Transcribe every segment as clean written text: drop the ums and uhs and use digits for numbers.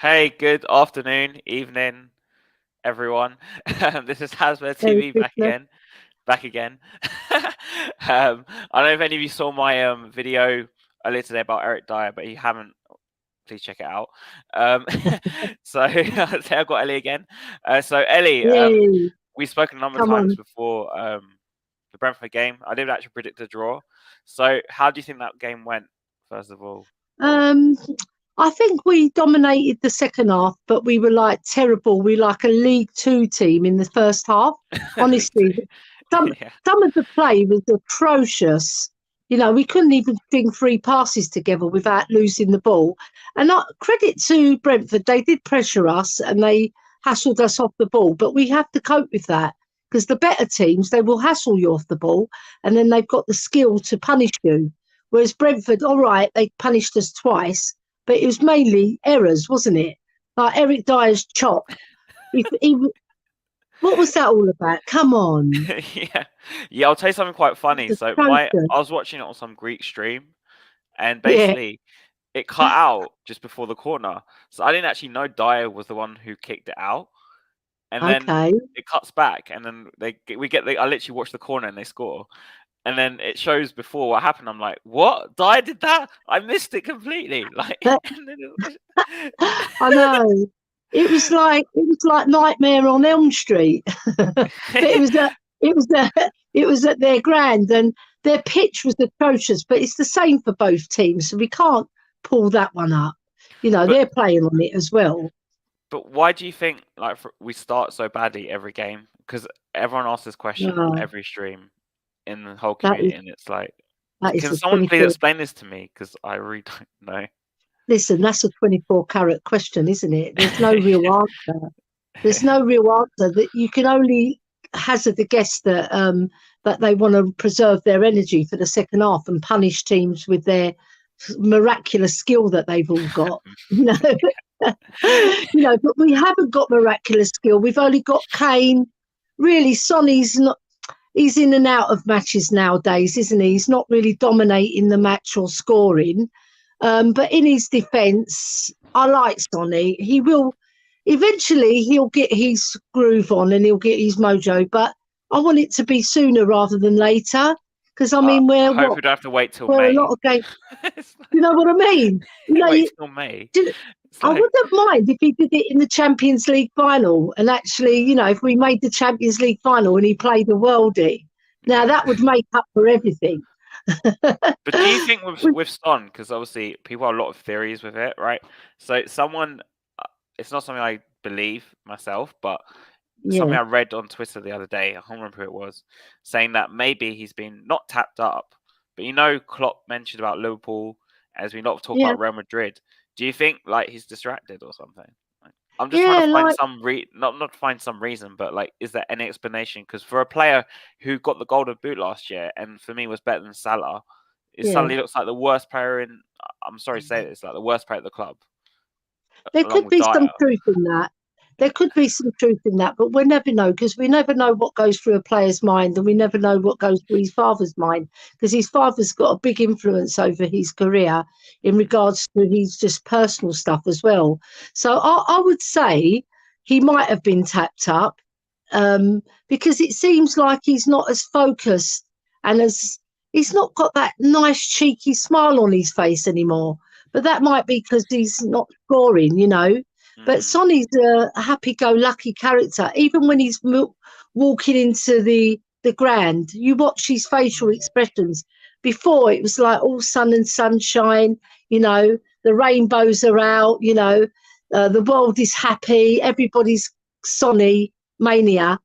Hey, good afternoon, evening, everyone. This is Hasbro Merry TV Christmas. back again. I don't know if any of you saw my video earlier today about Eric Dyer, but if you haven't, please check it out. Um, so I've got Ellie again. So Ellie, Yay. we've spoken a number of Come times on. before the Brentford game. I didn't actually predict a draw. So how do you think that game went? First of all, Um, I think we dominated the second half, but we were like terrible. We like a League Two team in the first half. League Honestly, Two. some Yeah. some of the play was atrocious. We couldn't even string three passes together without losing the ball. And credit to Brentford, they did pressure us and they hassled us off the ball, but we have to cope with that because the better teams, they will hassle you off the ball and then they've got the skill to punish you. Whereas Brentford, all right, they punished us twice, but it was mainly errors, wasn't it? Like Eric Dyer's chop. He, what was that all about? Come on. Yeah. Yeah, I'll tell you something quite funny. It's So atrocious. I was watching it on some Greek stream, and Yeah. basically it cut out just before the corner. So I didn't actually know Dyer was the one who kicked it out. And then Okay. it cuts back, and then I literally watch the corner and they score. And then it shows before what happened. I'm like, what? Dyer did that? I missed it completely. Like, and then I know. It was like Nightmare on Elm Street. But it was at it was at it was at their grand and their pitch was atrocious, but it's the same for both teams, so we can't pull that one up. but They're playing on it as well. But why do you think we start so badly every game? Because everyone asks this question on No, every stream in the whole that is community, and it's like, that is can a someone please 24. explain this to me? Because I really don't know. Listen, that's a 24 carat question, isn't it? There's no real answer. There's no real answer. That you can only hazard a guess that they want to preserve their energy for the second half and punish teams with their miraculous skill that they've all got. You know, but we haven't got miraculous skill. We've only got Kane. Really, Sonny's not. He's in and out of matches nowadays, isn't he? He's not really dominating the match or scoring. But in his defence, I like Sonny. He will eventually he'll get his groove on and he'll get his mojo. But I want it to be sooner rather than later. Because I I mean, I hope we don't have to wait till we're a May. lot of games. It's You like, know what I mean? wait till May. Did, It's I like, wouldn't mind if he did it in the Champions League final. And actually, if we made the Champions League final and he played the worldie, now yeah. that would make up for everything. But do you think with Son, because obviously people have a lot of theories with it, right? So it's not something I believe myself, but something Yeah, I read on Twitter the other day, I can't remember who it was, saying that maybe he's been not tapped up, but Klopp mentioned about Liverpool as we not talk yeah, about Real Madrid. Do you think like he's distracted or something? Like, I'm just trying to yeah. find Like, some not to find some reason, but like, is there any explanation? Because for a player who got the Golden Boot last year and for me was better than Salah, it yeah. suddenly looks like the worst player in. I'm sorry to say this, like the worst player at the club, There along could with be some Dyer. truth in that. There could be some truth in that, but we'll never know because we never know what goes through a player's mind and we never know what goes through his father's mind because his father's got a big influence over his career in Mm, regards to his just personal stuff as well. So I would say he might have been tapped up because it seems like he's not as focused and as he's not got that nice cheeky smile on his face anymore. But that might be because he's not scoring. But mm, Sonny's a happy-go-lucky character. Even when he's walking into the grand, you watch his facial expressions. Before it was like all sun and sunshine. The rainbows are out. The world is happy. Everybody's Sonny mania.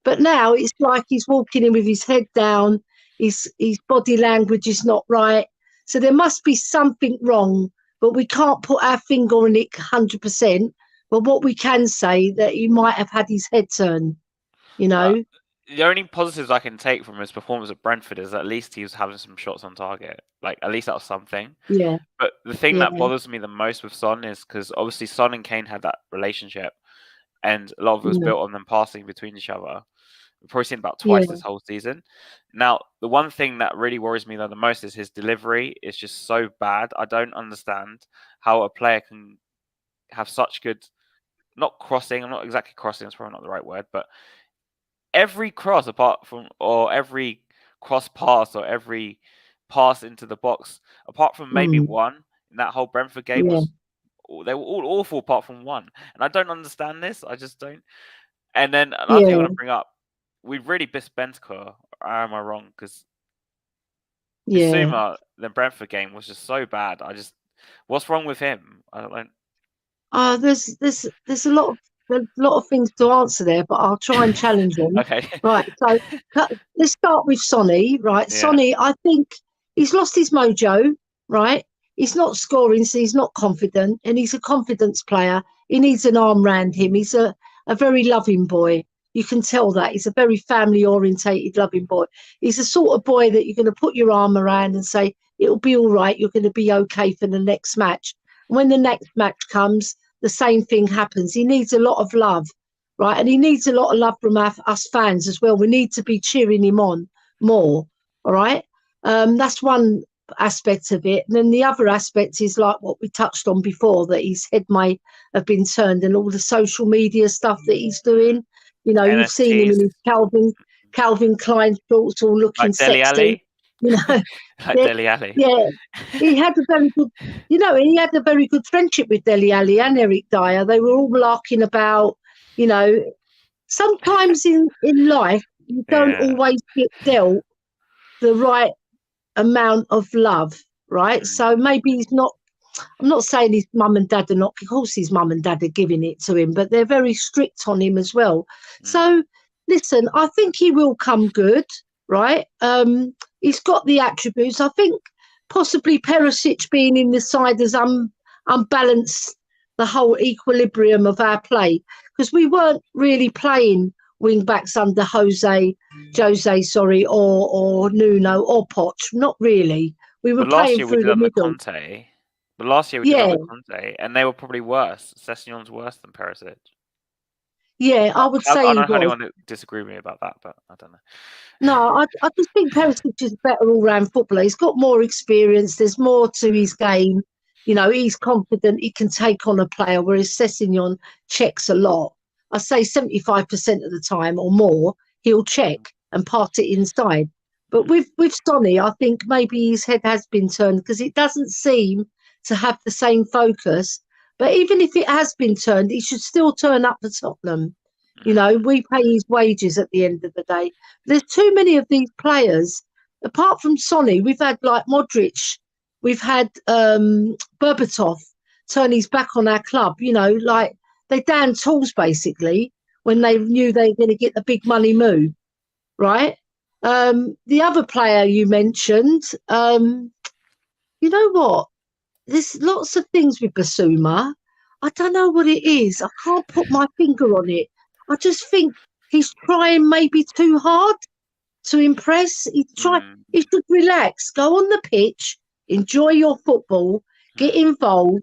But now it's like he's walking in with his head down. His body language is not right. So there must be something wrong, but we can't put our finger on it 100%. But what we can say that he might have had his head turned, you mm. know. The only positives I can take from his performance at Brentford is at least he was having some shots on target. Like at least that was something. Yeah, But the thing that yeah, bothers me the most with Son is because obviously Son and Kane had that relationship, and a lot of it was yeah, built on them passing between each other. We've probably seen about twice yeah. this whole season. Now, the one thing that really worries me though the most is his delivery is just so bad. I don't understand how a player can have such good, not crossing. I'm not exactly crossing. It's probably not the right word, but every cross every cross pass or every pass into the box, apart from maybe one in that whole Brentford game, Yeah, they were all awful apart from one. And I don't understand this. I just don't. And then another thing I yeah, want to bring up, we really missed Bentancur. Am I wrong? Because yeah. Bissouma, the Brentford game was just so bad. What's wrong with him? I don't know. There's a lot of things to answer there, but I'll try and challenge them. Okay. Right, so let's start with Sonny. Right, Yeah. Sonny, I think he's lost his mojo. Right, he's not scoring, so he's not confident, and he's a confidence player. He needs an arm round him. He's a very loving boy. You can tell that he's a very family orientated, loving boy. He's the sort of boy that you're going to put your arm around and say it'll be all right. You're going to be okay for the next match. When the next match comes, the same thing happens. He needs a lot of love, right? And he needs a lot of love from us fans as well. We need to be cheering him on more, all right? That's one aspect of it. And then the other aspect is like what we touched on before, that his head may have been turned and all the social media stuff that he's doing. You know, you've seen him NFTs, in his Calvin Klein shorts all looking like Deli sexy. Ali. You know, Like Deli Ali. yeah, he had a very good, he had a very good friendship with Dele Alli and Eric Dyer. They were all larking about, you know, sometimes in life, you don't Yeah. always get dealt the right amount of love, right? So maybe he's not, I'm not saying his mum and dad are not, of course his mum and dad are giving it to him, but they're very strict on him as well. So listen, I think he will come good, right? He's got the attributes. I think possibly Perisic being in the side has unbalanced the whole equilibrium of our play, because we weren't really playing wing backs under Jose, or Nuno or Poch. Not really. We were But last playing year we through did the under middle. Conte. But last year we did Yeah, under Conte, and they were probably worse. Sessegnon's worse than Perisic. yeah, I would I say don't he know how was. anyone would disagree with me about that, but I don't know. No, I just think Perisic is a better all-round footballer. He's got more experience. There's more to his game. You know, he's confident. He can take on a player, whereas Sessegnon checks a lot. I say 75% of the time or more, he'll check and part it inside. But with Sonny, I think maybe his head has been turned, because it doesn't seem to have the same focus. But even if it has been turned, he should still turn up for Tottenham. You know, we pay his wages at the end of the day. There's too many of these players. Apart from Sonny, we've had like Modric, we've had Berbatov turn his back on our club. You know, like they down tools basically when they knew they were going to get the big money move, right? The other player you mentioned, you know what? There's lots of things with Basuma. I don't know what it is. I can't put my finger on it. I just think he's trying maybe too hard to impress. He should relax, go on the pitch, enjoy your football, get involved,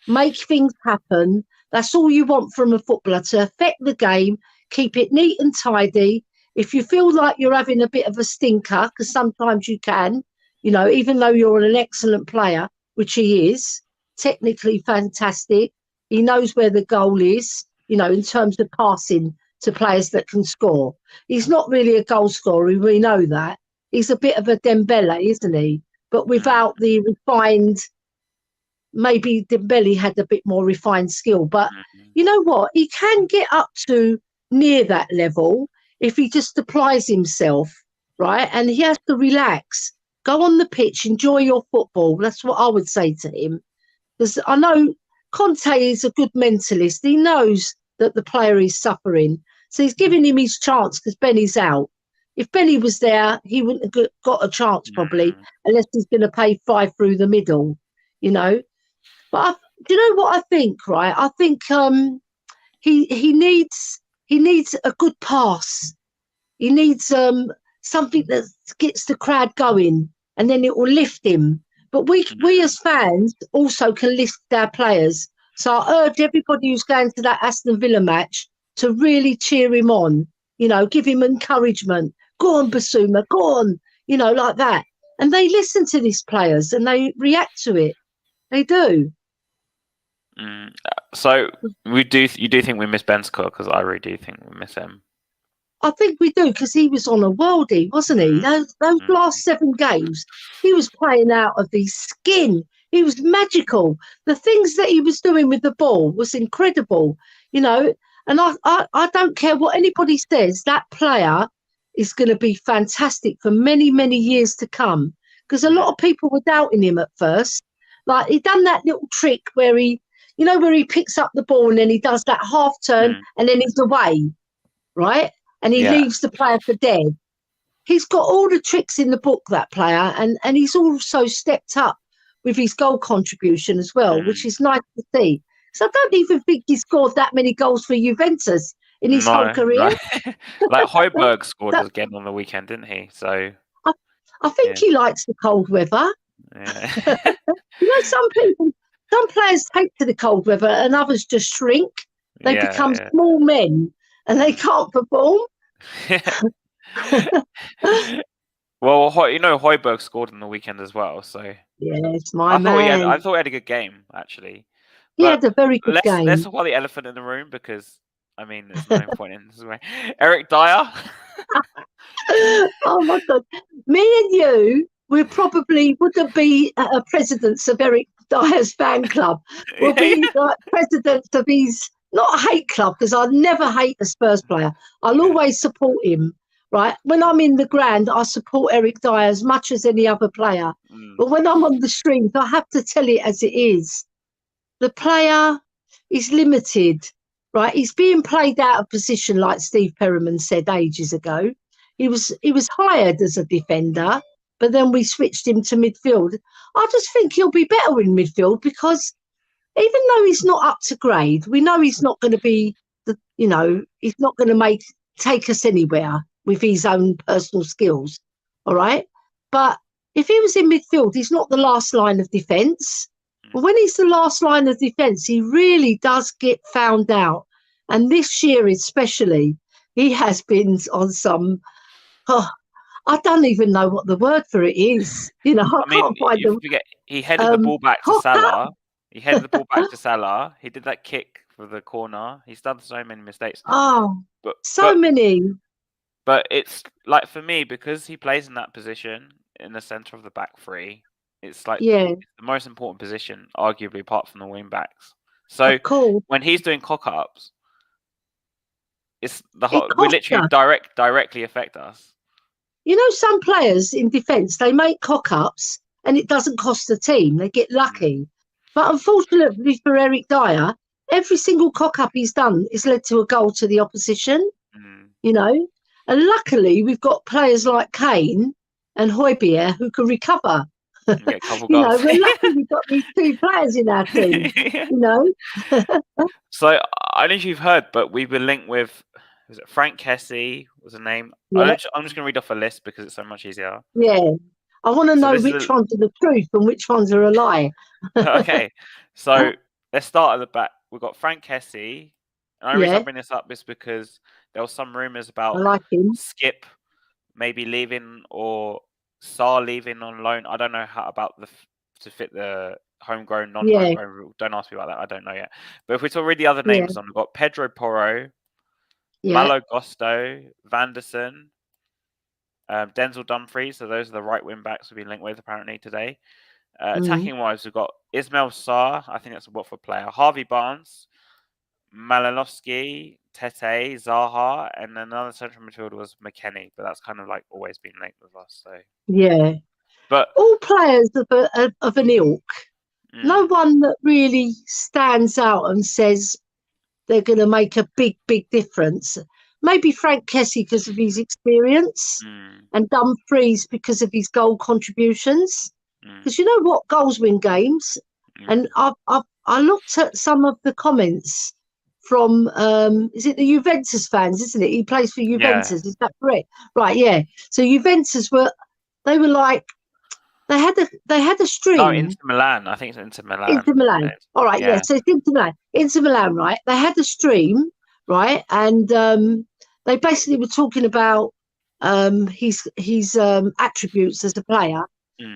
make things happen. That's all you want from a footballer, to affect the game, keep it neat and tidy. If you feel like you're having a bit of a stinker, because sometimes you can, you know, even though you're an excellent player, which he is, technically fantastic. He knows where the goal is, you know, in terms of passing to players that can score. He's not really a goal scorer, we know that. He's a bit of a Dembele, isn't he? But without the refined, maybe Dembele had a bit more refined skill. But you know what? He can get up to near that level if he just applies himself, right? And he has to relax. Go on the pitch, enjoy your football. That's what I would say to him. Because I know Conte is a good mentalist. He knows that the player is suffering. So he's giving him his chance because Benny's out. If Benny was there, he wouldn't have got a chance probably, unless he's going to pay 5 through the middle, you know. But do you know what I think, right? I think he needs a good pass. He needs something that gets the crowd going, and then it will lift him. But we as fans also can lift our players. So I urge everybody who's going to that Aston Villa match to really cheer him on, you know, give him encouragement. Go on, Basuma, go on, you know, like that. And they listen to these players and they react to it. They do. So you do think we miss Ben Scott? Because I really do think we miss him. I think we do, because he was on a worldie, wasn't he? Those last 7 games, he was playing out of his skin. He was magical. The things that he was doing with the ball was incredible, you know. And I don't care what anybody says, that player is going to be fantastic for many, many years to come. Because a lot of people were doubting him at first. Like, he done that little trick where he, you know, where he picks up the ball and then he does that half turn and then he's away, right? And he leaves the player for dead. He's got all the tricks in the book, that player, and he's also stepped up with his goal contribution as well, which is nice to see. So I don't even think he scored that many goals for Juventus in his whole career. No. Like Højbjerg scored again on the weekend, didn't he? So I think he likes the cold weather. Yeah. You know, some players take to the cold weather and others just shrink. They become small men and they can't perform. Well, you know, Højbjerg scored on the weekend as well, so yes, my man. I thought he had a good game, actually. He had a very good game. Let's talk about the elephant in the room, because I mean, there's no point in this way. Eric Dyer. Oh my God! Me and you, we probably wouldn't be presidents of Eric Dyer's fan club. We'll be like presidents of his, not a hate club, because I never hate a Spurs player. I'll always support him. Right, when I'm in the ground, I support Eric Dyer as much as any other player. But when I'm on the streams, I have to tell it as it is. The player is limited, right? He's being played out of position, like Steve Perryman said ages ago. He was hired as a defender, but then we switched him to midfield. I just think he'll be better in midfield, because even though he's not up to grade, we know he's not going to be he's not going to take us anywhere with his own personal skills, all right? But if he was in midfield, he's not the last line of defence. But when he's the last line of defence, he really does get found out. And this year especially, he has been on some, I don't even know what the word for it is. You know, I can't find them. He headed the ball back to Salah. He headed the ball back to Salah. He did that kick for the corner. He's done so many mistakes. So many. But it's like, for me, because he plays in that position in the centre of the back three, it's like it's the most important position, arguably, apart from the wing backs. So when he's doing cock-ups, we literally directly affect us. You know, some players in defence, they make cock-ups and it doesn't cost the team. They get lucky. But unfortunately for Eric Dyer, every single cock-up he's done has led to a goal to the opposition, you know. And luckily, we've got players like Kane and Højbjerg who can recover. Get a couple you goals. know, we're lucky we've got these 2 players in our team, you know. So, I don't know if you've heard, but we've been linked with, was it Frank Kessie was a name? Yeah. I'm just going to read off a list because it's so much easier. Yeah. I want to know which ones are the truth and which ones are a lie. Okay. So, let's start at the back. We've got Frank Kessie. And the only reason I bring this up is because there was some rumours about Skip maybe leaving or Sarr leaving on loan. I don't know how about to fit the homegrown, non-homegrown rule. Don't ask me about that. I don't know yet. But if we talk read the other names on, we've got Pedro Porro, Malo Gusto, Vanderson, Denzel Dumfries. So those are the right wing backs we've been linked with apparently today. Attacking wise, we've got Ismail Sarr. I think that's a Watford player. Harvey Barnes, Malinowski, Tete, Zaha, and another central midfielder was McKennie, but that's kind of like always been linked with us. So but all players of an ilk. No one that really stands out and says they're going to make a big difference. Maybe Frank Kessie because of his experience, and Dumfries because of his goal contributions. Because you know what, goals win games. And I looked at some of the comments from is it the Juventus fans, isn't it? He plays for Juventus, is that correct? Right, yeah. So Juventus were like they had a stream. No, Inter Milan. I think it's Inter Milan. Inter Milan. All right, so it's Inter Milan. Inter Milan, right? They had a stream, right? And they basically were talking about his attributes as a player.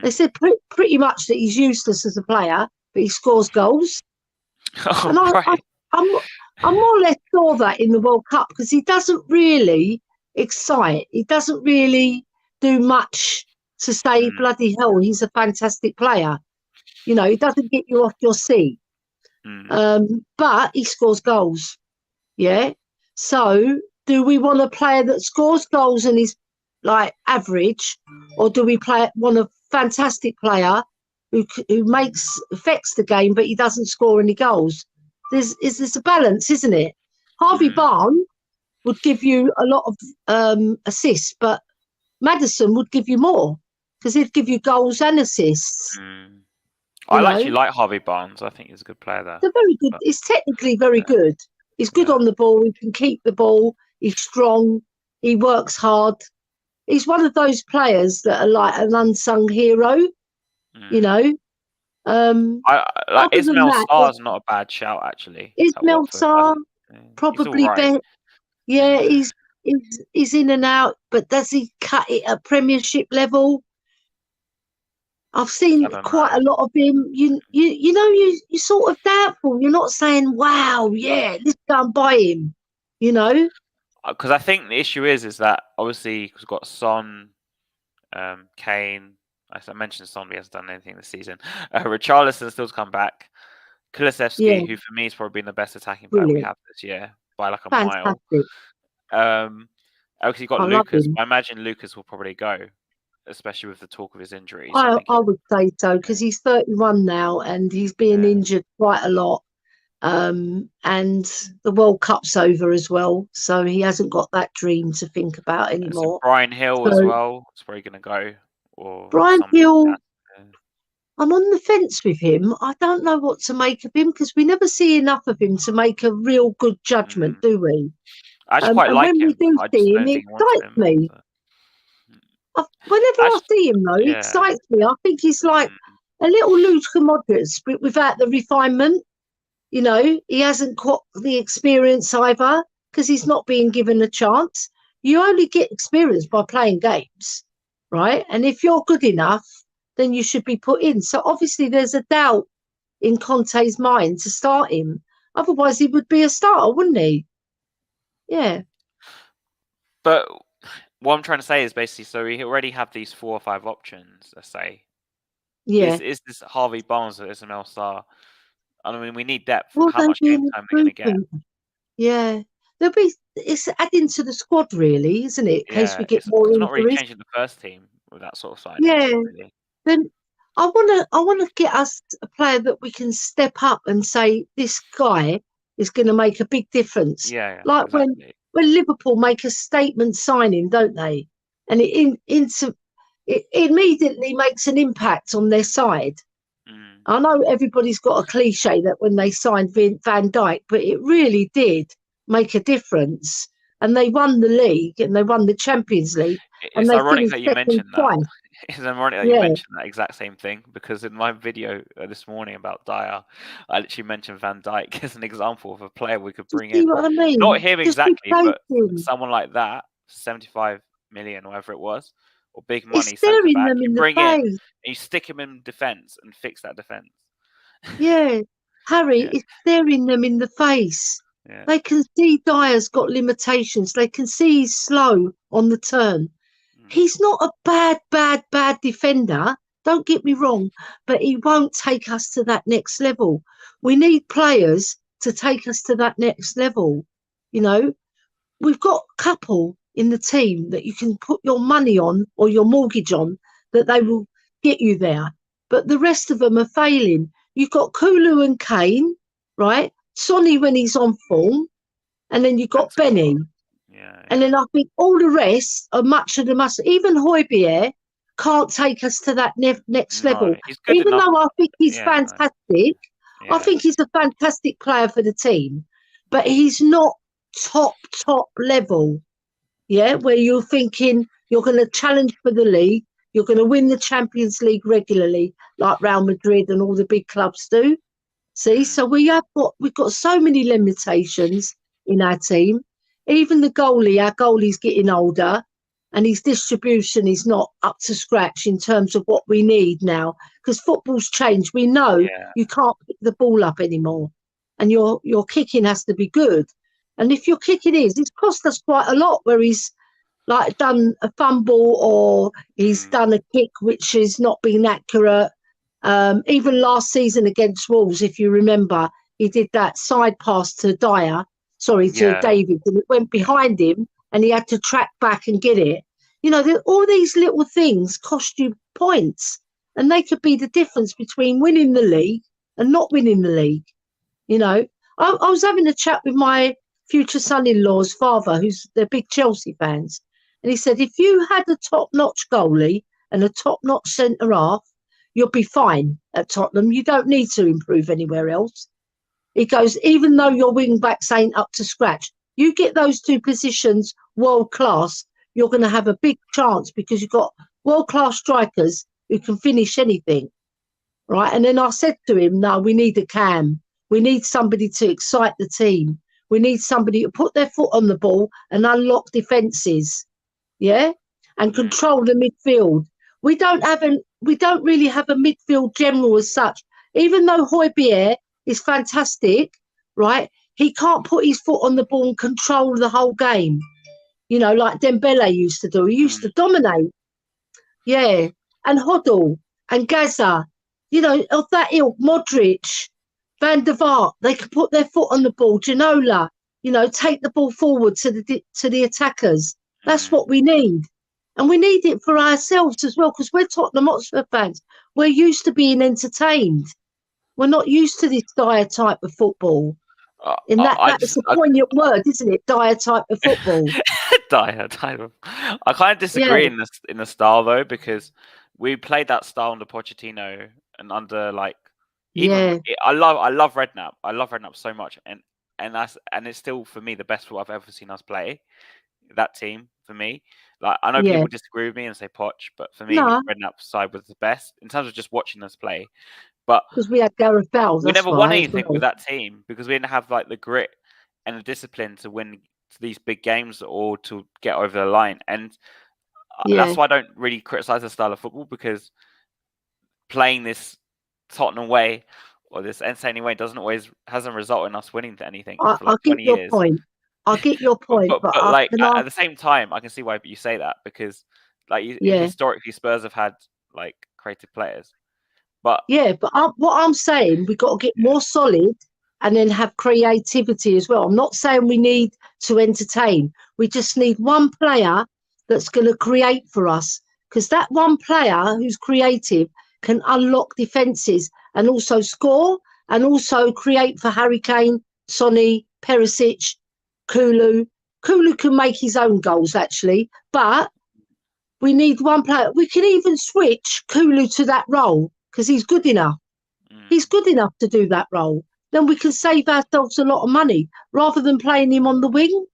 They said pretty much that he's useless as a player, but he scores goals. Oh, And right. I'm, I'm more or less sure that in the World Cup because he doesn't really excite. He doesn't really do much to say, Mm, bloody hell, he's a fantastic player. You know, he doesn't get you off your seat. mm. But he scores goals. Yeah. So do we want a player that scores goals and is like average, or do we want a fantastic player who affects the game, but he doesn't score any goals? There's a balance, isn't it? Harvey Mm, Barnes would give you a lot of assists, but Maddison would give you more because he'd give you goals and assists. mm. You I know, actually like Harvey Barnes. I think he's a good player there. they're very good. But He's technically very yeah, good. He's good yeah. on the ball. He can keep the ball. He's strong. He works hard. He's one of those players that are like an unsung hero, you Mm. know. Um, Like Other than Ismail that, Sarr's not a bad shout actually at Ismail Watford. I Sarr think he's all probably right. better. Yeah, Yeah, he's in and out, but does he cut it at Premiership level? I've I seen don't quite know. a lot of him. You sort of doubtful. You're not saying, "Wow, yeah, let's go and buy him." You know, Because I think the issue is that obviously we've got Son, Kane. I mentioned Son, but he hasn't done anything this season. Richarlison still to come back. yeah, Kulusevski, who for me has probably been the best attacking player we brilliant, have this year by like a mile. fantastic. Um, Obviously you've got I love Lucas. him. I imagine Lucas will probably go, especially with the talk of his injuries. I think I would say so because he's 31 now and he's being yeah. injured quite a lot. And the World Cup's over as well, so he hasn't got that dream to think about So anymore. Brian Hill as So well is probably going to go, or Brian somebody like Hill, that. I'm on the fence with him. I don't know what to make of him because we never see enough of him to make a real good judgment, Mm. do we? I actually quite And like when we him. do I just see him, don't he think he wants excites him. me. So. Whenever I Actually, see him, though, he yeah. excites me. I think he's like Mm. a little Luka Modric, but without the refinement. You know, he hasn't got the experience either because he's not being given a chance. You only get experience by playing games, right? And if you're good enough, then you should be put in. So obviously, there's a doubt in Conte's mind to start him. Otherwise, he would be a starter, wouldn't he? Yeah, But what I'm trying to say is basically, so we already have these 4 or 5 options. Let's say, yeah. is this Harvey Barnes or Ismail Sarr? I mean, we need depth. Will How they much be game an time are they going to get? improvement? Yeah. There'll be, it's adding to the squad, really, isn't it? In case Yeah, we get more it's not really injuries. changing the first team with that sort of signing, Yeah. really. Then I wanna get us a player that we can step up and say this guy is going to make a big difference. Yeah, Like exactly. when Liverpool make a statement signing, don't they? And it immediately makes an impact on their side. Mm. I know everybody's got a cliche that when they signed Van Dijk, but it really did make a difference. And they won the league and they won the Champions League and It's they ironic finished that you second mentioned that. twice. It's ironic that you Yeah. mentioned that exact same thing because in my video this morning about Dyer, I literally mentioned Van Dijk as an example of a player we could Do you bring see in. what I Not mean? him Just exactly, replace but him. someone like that, 75 million, whatever it was, or big It's money centre staring back. them You in the bring in and face. you stick him in defence and fix that defence. Yeah. Harry, Yeah, it's staring them in the face. yeah. They can see Dyer's got limitations. They can see he's slow on the turn. Mm, He's not a bad defender. Don't get me wrong, but he won't take us to that next level. We need players to take us to that next level. You know, we've got a couple in the team that you can put your money on or your mortgage on that they mm. will get you there. But the rest of them are failing. You've got Kulu and Kane, right? Sonny when he's on form, and then you've got Benzema. Benny. Yeah, And yeah. then I think all the rest are much of the muscle. Even Højbjerg can't take us to that next No, level. he's good Even enough. though I think he's Yeah, no, fantastic, I yeah. think he's a fantastic player for the team, but he's not top level. Yeah, where you're thinking you're going to challenge for the league, you're going to win the Champions League regularly, like Real Madrid and all the big clubs do. See, Mm, so we've got so many limitations in our team. Even our goalie's getting older, and his distribution is not up to scratch in terms of what we need now. Because football's changed. We know yeah. you can't pick the ball up anymore. and your kicking has to be good. And if your kicking it's cost us quite a lot where he's like done a fumble or he's done a kick which has not been accurate. Even last season against Wolves, if you remember, he did that side pass to David, and it went behind him and he had to track back and get it. You know, all these little things cost you points, and they could be the difference between winning the league and not winning the league. You know, I was having a chat with my future son-in-law's father, they're big Chelsea fans, and he said, if you had a top-notch goalie and a top-notch centre-half, you'll be fine at Tottenham. You don't need to improve anywhere else. He goes, even though your wing-backs ain't up to scratch, you get those two positions world-class, you're going to have a big chance because you've got world-class strikers who can finish anything, right? And then I said to him, no, we need a cam. We need somebody to excite the team. We need somebody to put their foot on the ball and unlock defences, yeah, and control the midfield. We don't really have a midfield general as such. Even though Højbjerg is fantastic, right? He can't put his foot on the ball and control the whole game. You know, like Dembele used to do. He used to dominate. Yeah. And Hoddle and Gaza, you know, of that ilk, Modric, Van der Vaart, they can put their foot on the ball. Ginola, you know, take the ball forward to the attackers. That's what we need. And we need it for ourselves as well, because we're Tottenham Hotspur fans. We're used to being entertained. We're not used to this dire type of football. And that's a poignant word, isn't it? Dire type of football. dire. I kind of disagree in the style though, because we played that style under Pochettino and under I love Redknapp. I love Redknapp so much, and it's still for me the best football I've ever seen us play. That team for me, like I know people disagree with me and say Poch, but for me Redknapp's side was the best in terms of just watching us play. But because we had Gareth Bale, we never won anything with that team because we didn't have like the grit and the discipline to win these big games or to get over the line. And that's why I don't really criticize the style of football, because playing this Tottenham way or this entertaining way hasn't resulted in us winning anything for like 20 years. I get your point, but like at the same time, I can see why you say that, because like historically Spurs have had like creative players. But what I'm saying, we've got to get more solid and then have creativity as well. I'm not saying we need to entertain. We just need one player that's going to create for us, because that one player who's creative can unlock defences and also score and also create for Harry Kane, Sonny, Perisic, Kulu. Kulu can make his own goals, actually, but we need one player. We can even switch Kulu to that role because he's good enough. He's good enough to do that role. Then we can save ourselves a lot of money rather than playing him on the wing.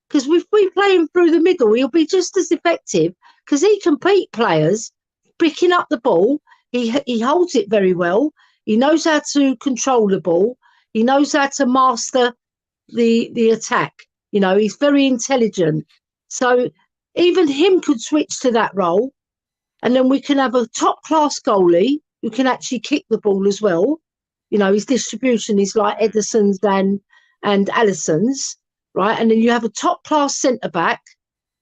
Because if we play him through the middle, he'll be just as effective because he can beat players picking up the ball. He holds it very well. He knows how to control the ball. He knows how to master the attack. You know, he's very intelligent. So even him could switch to that role. And then we can have a top-class goalie who can actually kick the ball as well. You know, his distribution is like Ederson's and Alisson's, right? And then you have a top-class centre-back,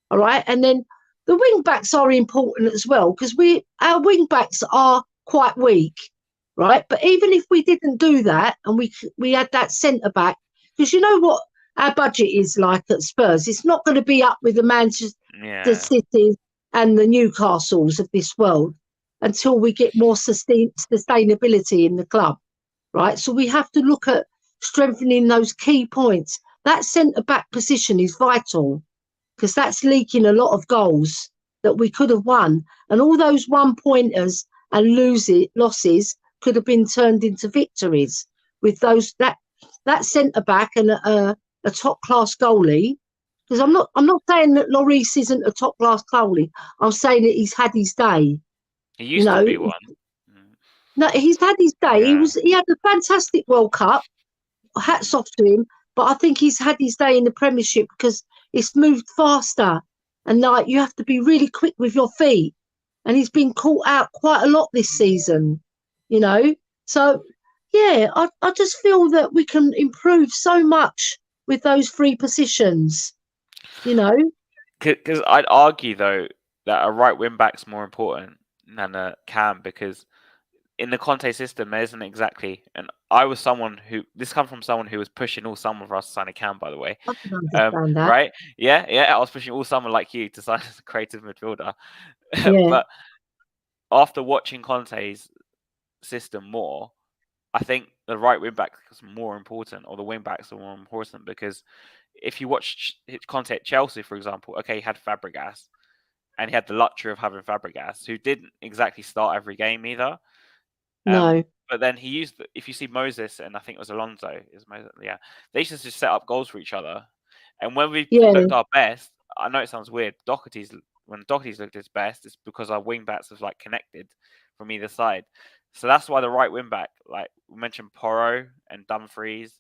all right? And then the wing-backs are important as well because our wing-backs are quite weak, right? But even if we didn't do that and we had that centre-back, because you know what our budget is like at Spurs, it's not going to be up with the Manchester City and the Newcastles of this world until we get more sustainability in the club, right? So we have to look at strengthening those key points. That centre-back position is vital because that's leaking a lot of goals that we could have won. And all those one-pointers and losses could have been turned into victories with that centre-back and a top-class goalie. Because I'm not saying that Lloris isn't a top-class goalie. I'm saying that he's had his day. He used to be one. No, he's had his day. Yeah. He had a fantastic World Cup. Hats off to him. But I think he's had his day in the Premiership because it's moved faster. And like you have to be really quick with your feet. And he's been caught out quite a lot this season, you know. So, yeah, I just feel that we can improve so much with those three positions. You know, Because I'd argue though that a right wing back's more important than a cam, because in the Conte system there isn't exactly. And I was someone who this come from someone who was pushing all summer for us to sign a cam, by the way. I can understand that. Right? Yeah, I was pushing all summer like you to sign as a creative midfielder. Yeah, But after watching Conte's system more, I think the right wing back is more important, or the wing backs are more important, because if you watch Conte at Chelsea, for example, okay, he had Fabregas, and he had the luxury of having Fabregas, who didn't exactly start every game either. no, But then he used, if you see Moses and I think it was Alonso, yeah, they used to just set up goals for each other. And when we yeah, looked our best, I know it sounds weird. When Doherty's looked his best, it's because our wing backs have like connected from either side. So that's why the right wing back, like we mentioned, Porro and Dumfries,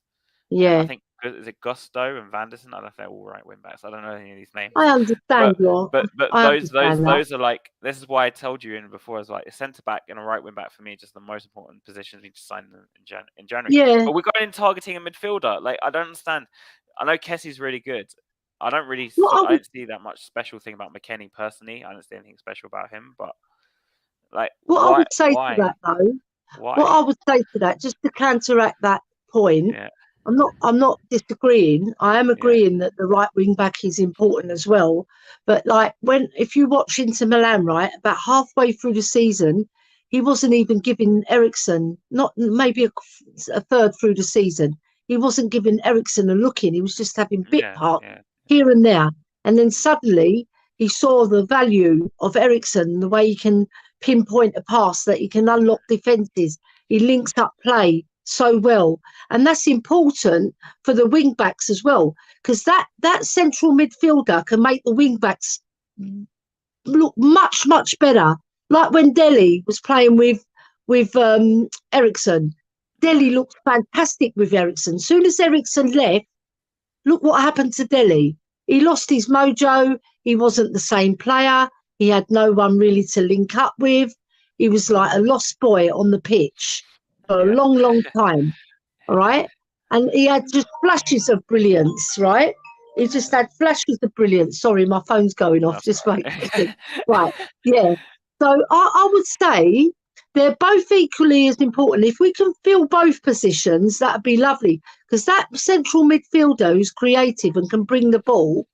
and I yeah. think is it Gusto and Vanderson. I don't know if they're all right wing backs. I don't know any of these names, I understand but your. I understand that. those are like, this is why I told you in before, is like a centre back and a right wing back for me, just the most important positions we need to sign in January. Yeah. But we're going in targeting a midfielder. Like I don't understand. I know Kessie's really good. What I I would don't see that much special thing about McKennie personally. I don't see anything special about him. But like, what I would say to that though, what why? I would say to that, just to counteract that point, Yeah, I'm not disagreeing. I am yeah, agreeing that the right wing back is important as well. But like if you watch Inter Milan, right, about halfway through the season, he wasn't even giving Ericsson, not maybe a third through the season, he wasn't giving Ericsson a look in. He was just having bit yeah, part yeah, here and there. And then suddenly he saw the value of Ericsson, the way he can pinpoint a pass, that he can unlock defences. He links up play so well. And that's important for the wing backs as well, because that central midfielder can make the wing backs look much, much better. Like when Delhi was playing with Ericsson. Delhi mm, looked fantastic with Ericsson. Soon as Ericsson left, look what happened to Delhi. He lost his mojo. He wasn't the same player. He had no one really to link up with. He was like a lost boy on the pitch for a yeah. long, long time. All right. And he had just flashes of brilliance, right? He just had flashes of brilliance. Sorry, my phone's going off. That's Just all wait a second. right. Right. Yeah. So I would say they're both equally as important. If we can fill both positions, that'd be lovely. Because that central midfielder who's creative and can bring the ball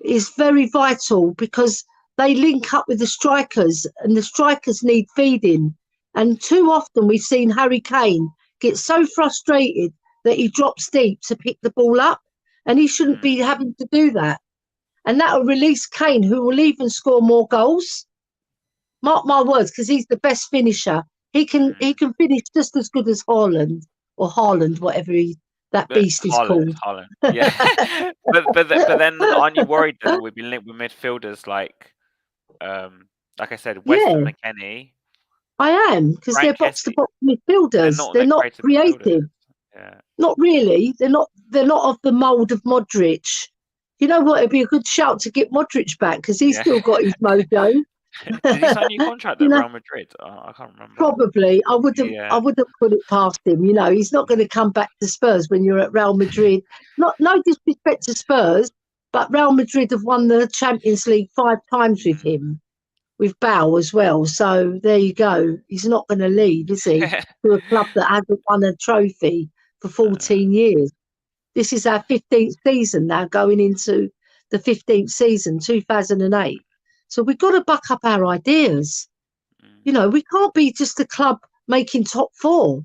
is very vital, because they link up with the strikers and the strikers need feeding. And too often we've seen Harry Kane get so frustrated that he drops deep to pick the ball up, and he shouldn't Mm, be having to do that. And that will release Kane, who will even score more goals. Mark my words, because he's the best finisher. He mm. can finish just as good as Haaland, or Haaland, whatever that But beast is called. Holland, yeah. But then aren't you worried then that we've been linked with midfielders like I said, Weston Yeah, McKennie, I am, because they're Frank box to Kessie, box but they're midfielders. not They're they're not creative midfielders. creative. Yeah. Not really. They're not of the mould of Modric. You know what? It'd be a good shout to get Modric back, because he's Yeah. still got his mojo. Did he sign a new contract You at know, Real Madrid? I can't remember. probably I wouldn't. I Yeah. wouldn't put it past him. You know, he's not going to come back to Spurs when you're at Real Madrid. Not no disrespect to Spurs, but Real Madrid have won the Champions League 5 times with Mm. him, with Bow as well. So there you go. He's not going to leave, is he? To a club that hasn't won a trophy for Uh, 14 years. This is our 15th season now, going into the 15th season, 2008. So we've got to buck up our ideas. mm. You know, we can't be just a club making top four.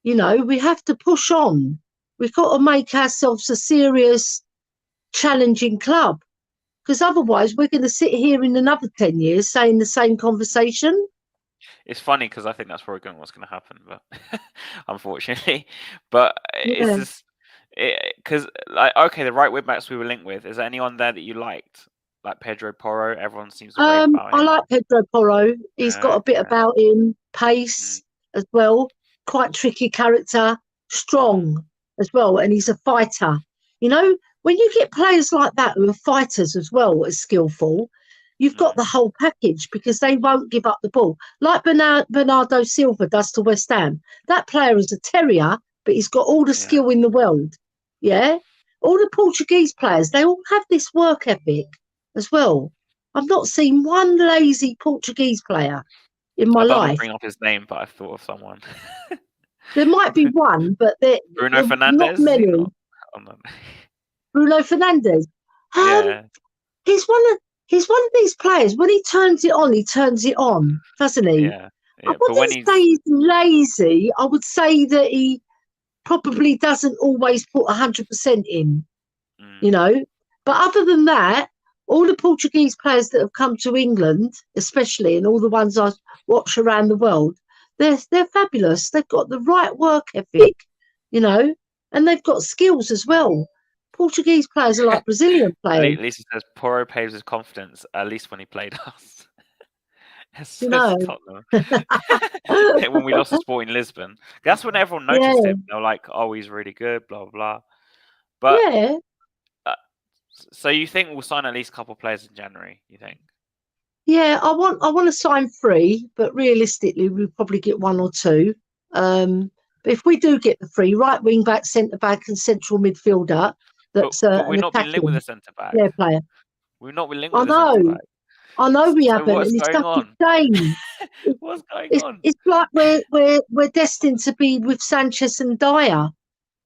You know, we have to push on. We've got to make ourselves a serious, challenging club, because otherwise we're going to sit here in another 10 years saying the same conversation. It's funny because I think that's probably what's going to happen, but unfortunately, but it's Yeah. just because like okay, the right wing backs we were linked with. Is there anyone there that you liked, like Pedro Porro? Everyone seems to rave about I him. like Pedro Porro. He's got a bit Yeah. about him, Mm, pace as well, quite tricky character, mm, strong as well, and he's a fighter. You know, when you get players like that who are fighters as well as skillful, you've got the whole package because they won't give up the ball. Like Bernardo Silva does to West Ham. That player is a terrier, but he's got all the skill in the world. Yeah? All the Portuguese players, they all have this work ethic as well. I've not seen one lazy Portuguese player in my I don't want to life. bring up his name, but I've thought of someone. There might be one, but they're Bruno not Fernandes? many. Oh, no. Bruno Fernandes. Yeah. He's one of these players. When he turns it on, doesn't he? Yeah. I But when wouldn't say he's lazy. I would say that he probably doesn't always put 100% in, you know. But other than that, all the Portuguese players that have come to England, especially, and all the ones I watch around the world, they're fabulous. They've got the right work ethic, you know, and they've got skills as well. Portuguese players are like Brazilian players. Lisa says Porro pays his confidence, at least when he played us. You know. When we lost to Sporting Lisbon. That's when everyone noticed him. They were like, oh, he's really good, blah, blah. But so you think we'll sign at least a couple of players in January, you think? Yeah, I want to sign 3, but realistically we'll probably get 1 or 2. But if we do get the 3, right wing back, centre back and central midfielder, that's but we've an not been linked with a centre back. Player. We've not been linked with a centre back. I know we haven't, what's and it's going such on? a shame. What's going on? It's like we're destined to be with Sanchez and Dyer,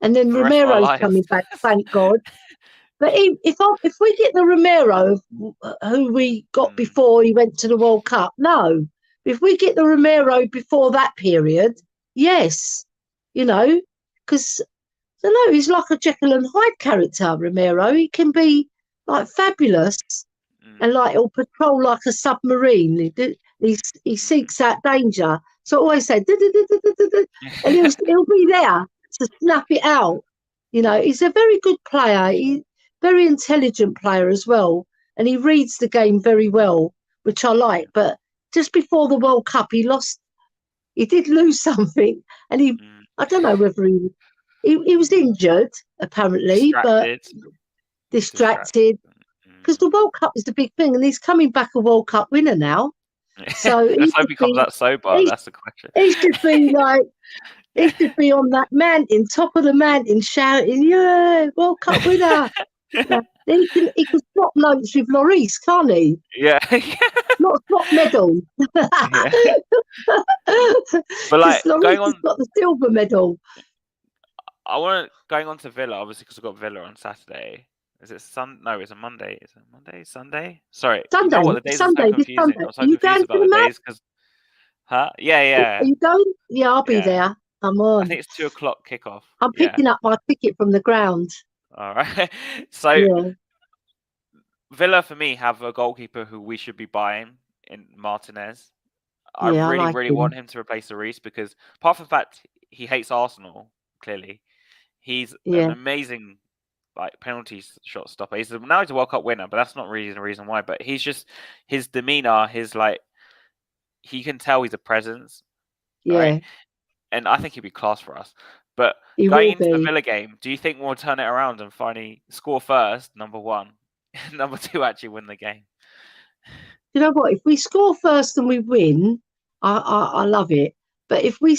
and then Romero's coming back, thank God. But if we get the Romero who we got before he went to the World Cup, no. If we get the Romero before that period, yes, you know, because I don't know, he's like a Jekyll and Hyde character, Romero. He can be like fabulous and like he'll patrol like a submarine. He seeks out danger. So I always say, and he'll be there to snap it out. You know, he's a very good player. Very intelligent player as well, and he reads the game very well, which I like. But just before the World Cup, he did lose something, and I don't know whether he was injured apparently, distracted because the World Cup is the big thing, and he's coming back a World Cup winner now. So let's hope he comes out sober. That's the question. He should be like. He should be on that mountain, top of the mountain, shouting, "Yeah, World Cup winner!" He can swap notes with Lloris, can't he? Yeah. Not swap medals. But like Lloris has got the silver medal. Going on to Villa, obviously, because we've got Villa on Saturday. Is it No, it's a Monday. Is it Monday? Sunday? Sorry. Sunday. You know what? The days Sunday. are so confusing. I'm so confused about the days because. Huh? Yeah. Are you going? Yeah, I'll be there. I'm on. I think it's 2:00 kickoff. I'm picking up my ticket from the ground. All right. So Villa, for me, have a goalkeeper who we should be buying in Martinez. I really want him to replace Reece because apart from the fact he hates Arsenal, clearly, he's an amazing penalty shot stopper. He's a World Cup winner, but that's not really the reason why. But he's just his demeanor, he can tell he's a presence. Yeah. Right? And I think he'd be class for us. But going into the Villa game, do you think we'll turn it around and finally score first, number 1, number 2, actually win the game? You know what? If we score first and we win, I love it. But if we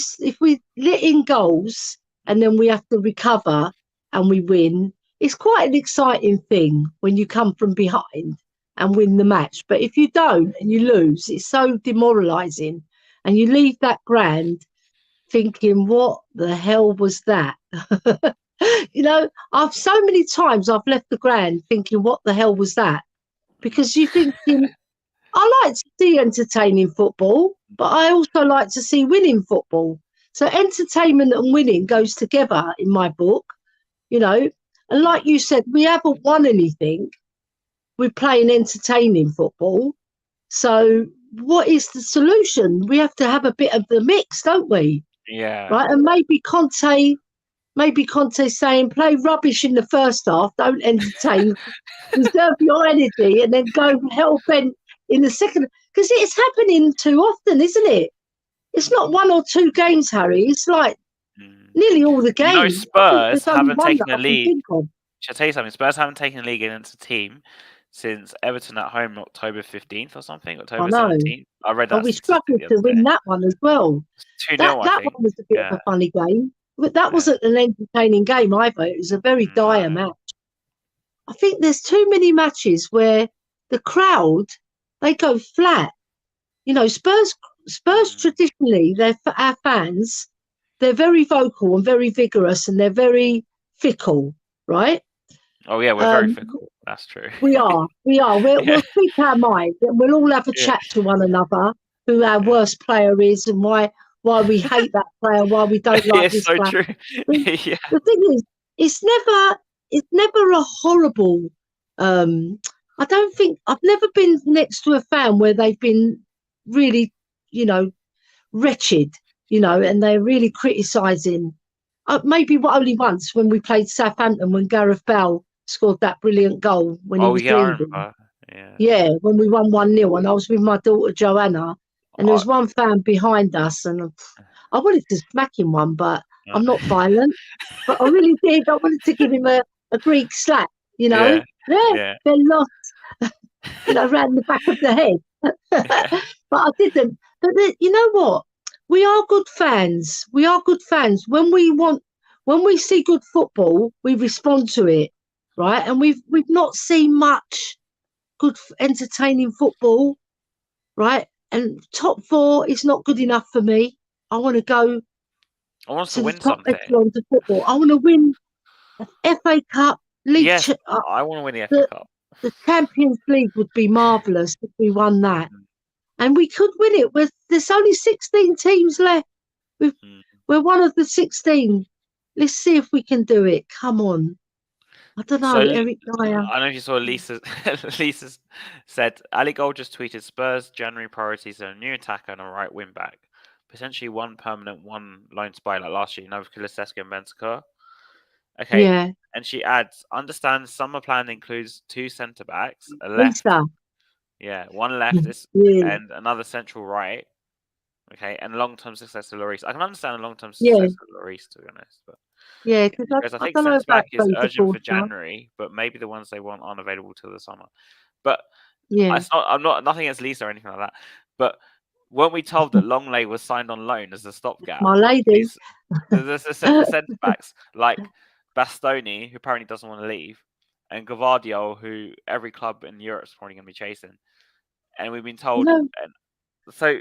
let in goals and then we have to recover and we win, it's quite an exciting thing when you come from behind and win the match. But if you don't and you lose, it's so demoralising, and you leave that ground thinking, what the hell was that? You know, so many times I've left the ground thinking, what the hell was that? Because you're thinking, I like to see entertaining football, but I also like to see winning football. So entertainment and winning goes together in my book, you know. And like you said, we haven't won anything. We're playing entertaining football. So what is the solution? We have to have a bit of the mix, don't we? Yeah. Right. And maybe Conte saying, play rubbish in the first half, don't entertain, reserve your energy, and then go hell bent in the second. Because it's happening too often, isn't it? It's not 1 or 2 games, Harry. It's like nearly all the games. You know, Spurs haven't taken a lead. Shall I tell you something? Spurs haven't taken a league against a team since Everton at home October 15th or something, I October know. 17th. I read And that we statistic struggled the to other win day. that one as well. It's 2-0, I That think. one was a bit of Yeah, a funny game. But that yeah. wasn't an entertaining game either. It was a very dire No. match. I think there's too many matches where the crowd, they go flat. You know, Spurs Mm. traditionally, our fans, they're very vocal and very vigorous and they're very fickle, right? Oh, yeah, we're very Um, fickle. That's true. we are. Yeah, We'll speak our mind and we'll all have a yeah, chat to one another who our yeah. worst player is and why we hate that player, why we don't like It's this so player. true. But Yeah. the thing is, it's never a horrible. I don't think I've never been next to a fan where they've been really, you know, wretched, and they're really criticising. Maybe only once when we played Southampton when Gareth Bale scored that brilliant goal when he Oh, was yeah, I bleeding. remember. Yeah, Yeah, when we won 1-0 and I was with my daughter Joanna and there I, was one fan behind us and I wanted to smack him one, but I'm not violent. But I really did. I wanted to give him a Greek slap, you know. yeah, Yeah, yeah, they're lost, round the back of the head. yeah. But I didn't. But you know what? We are good fans. We are good fans. When we see good football, we respond to it, right? And we've not seen much good, entertaining football, right? And top four is not good enough for me. I want to go I want us to to the win top something. echelons of football. I want to win the FA Cup, Yes, I want to win the FA the, Cup. the Champions League would be marvellous if we won that. Mm, And we could win it. There's only 16 teams left. mm. We're one of the 16. Let's see if we can do it. Come on. I don't So know, Eric Dyer. I don't know if you saw Lisa. Lisa said Ali Gold just tweeted Spurs January priorities are a new attacker and a right wing back, potentially one permanent, one loan spy like last year. With Kulusevski and Bentancur. Okay, Yeah, and she adds, understand summer plan includes two centre backs, a left, Lisa. one left is Yeah, and another central right. Okay, and long term success to Lloris. I can understand a long term yeah, success to Lloris, to be honest, but. yeah. Because Because I I think don't know centre back about is Fraser urgent for Forster. January, but maybe the ones they want aren't available till the summer. But Yeah, I'm not nothing against Lisa or anything like that. But weren't we told that Longley was signed on loan as a stopgap? my lady. These the centre backs like Bastoni, who apparently doesn't want to leave, and Gavardio, who every club in Europe is probably going to be chasing. And we've been You told, know, and so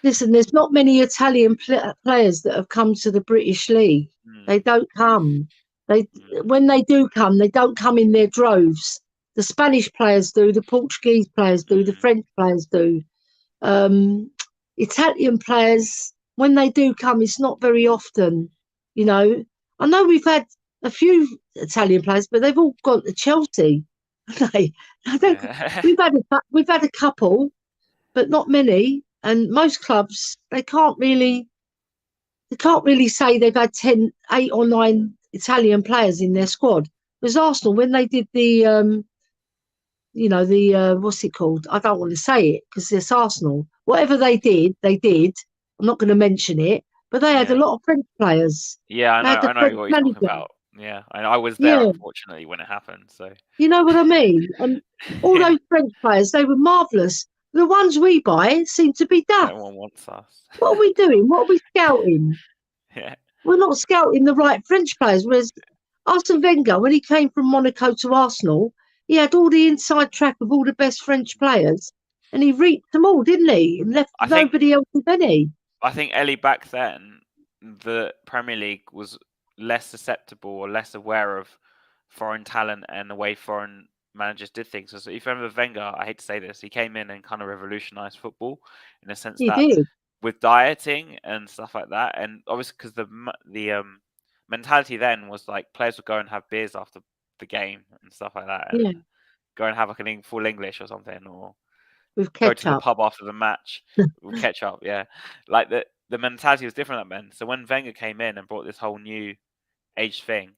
listen, there's not many Italian players that have come to the British League. mm, They don't come. They mm, When they do come, they don't come in their droves. The Spanish players do, the Portuguese players do, the mm, French players do. Um, Italian players, when they do come, it's not very often. You know, I know we've had a few Italian players, but they've all gone to Chelsea. I don't. yeah, We've had a couple, but not many. And most clubs they can't really say they've had 10, 8 or 9 Italian players in their squad. Because Arsenal, when they did the what's it called? I don't want to say it because it's Arsenal. Whatever they did, they did. I'm not going to mention it, but they had a yeah, lot of French players. yeah. They had the I know French what you're talking manager. about. Yeah, I was there Yeah, unfortunately when it happened. So you know what I mean? And all yeah, those French players, they were marvellous. The ones we buy seem to be no daft. one wants us. What are we doing? What are we scouting? Yeah, We're not scouting the right French players. Whereas Arsene Wenger, when he came from Monaco to Arsenal, he had all the inside track of all the best French players, and he reaped them all, didn't he? And left I think nobody else with any. Ellie back then, the Premier League was less susceptible or less aware of foreign talent and the way foreign managers did things. So if you remember Wenger, I hate to say this, he came in and kind of revolutionized football in the sense He that did. with dieting and stuff like that, and obviously because the mentality then was like players would go and have beers after the game and stuff like that, Yeah, and go and have like full English or something, or with go to the ketchup. pub after the match with ketchup. Yeah, like the mentality was different then. So when Wenger came in and brought this whole new age thing,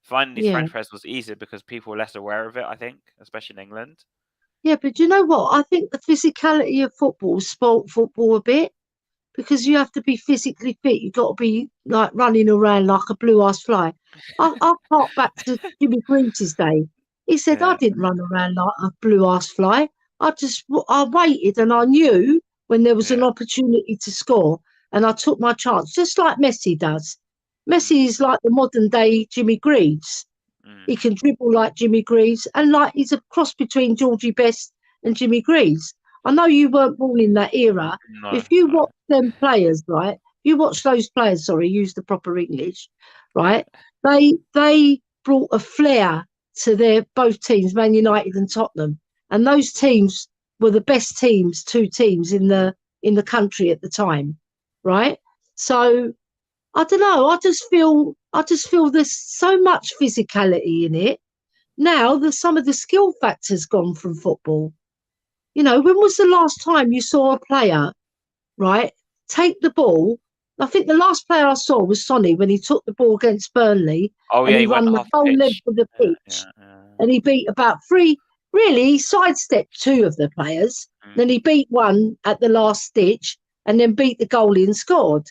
finding these Yeah, French players was easier because people were less aware of it. I think, especially in England. yeah. But you know what? I think the physicality of football spoilt football a bit because you have to be physically fit. You've got to be like running around like a blue-ass fly. I hark back to Jimmy Greaves' day. He said, I Yeah. didn't run around like a blue ass fly. I waited and I knew when there was an Yeah. opportunity to score and I took my chance, just like Messi does. Messi Mm, is like the modern day Jimmy Greaves. He mm, can dribble like Jimmy Greaves and like he's a cross between Georgie Best and Jimmy Greaves. I know you weren't born in that era. no, If you no. watch them players, right? You watch those players, sorry, use the proper English, right? They brought a flair to their both teams, Man United and Tottenham. And those teams were the best teams, two teams in the country at the time, right? So I don't know. I just feel there's so much physicality in it. Now that some of the skill factors gone from football. When was the last time you saw a player, right, take the ball? I think the last player I saw was Sonny when he took the ball against Burnley Oh and yeah, he he went run the half the whole length pitch. of the Yeah, pitch yeah, yeah. and he beat about three. Really, he sidestepped two of the players. Then Mm. he beat one at the last stitch and then beat the goalie and scored,